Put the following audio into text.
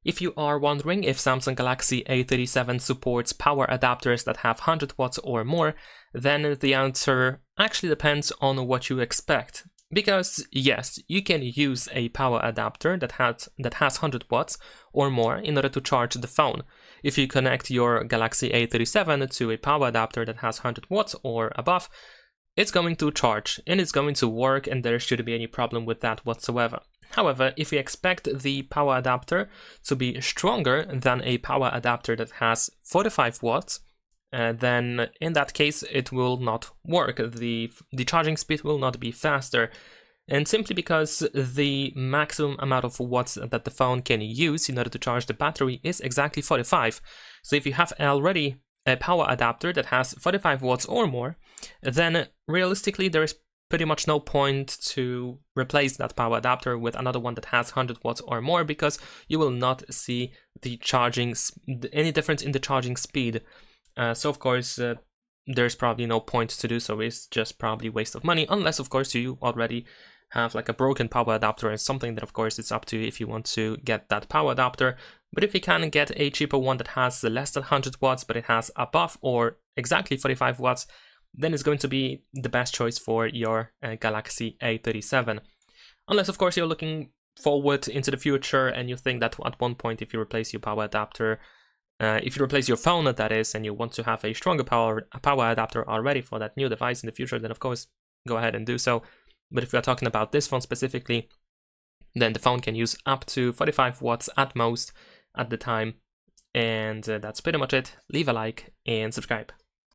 If you are wondering if Samsung Galaxy A37 supports power adapters that have 100 watts or more, then the answer actually depends on what you expect. Because yes, you can use a power adapter that has 100 watts or more in order to charge the phone. If you connect your Galaxy A37 to a power adapter that has 100 watts or above, it's going to charge and it's going to work, and there shouldn't be any problem with that whatsoever. However, if you expect the power adapter to be stronger than a power adapter that has 45 watts, then in that case it will not work. The charging speed will not be faster, and simply because the maximum amount of watts that the phone can use in order to charge the battery is exactly 45. So if you have already a power adapter that has 45 watts or more, then realistically there is pretty much no point to replace that power adapter with another one that has 100 watts or more, because you will not see any difference in the charging speed. So of course there's probably no point to do so. It's just probably waste of money, unless of course you already have like a broken power adapter or something. That of course it's up to you if you want to get that power adapter. But if you can get a cheaper one that has less than 100 watts but it has above or exactly 45 watts, then it's going to be the best choice for your Galaxy A37. Unless of course you're looking forward into the future and you think that at one point if you replace your power adapter, if you replace your phone, that is, and you want to have a stronger power adapter already for that new device in the future, then of course go ahead and do so. But if we are talking about this phone specifically, then the phone can use up to 45 watts at most at the time. And that's pretty much it. Leave a like and subscribe.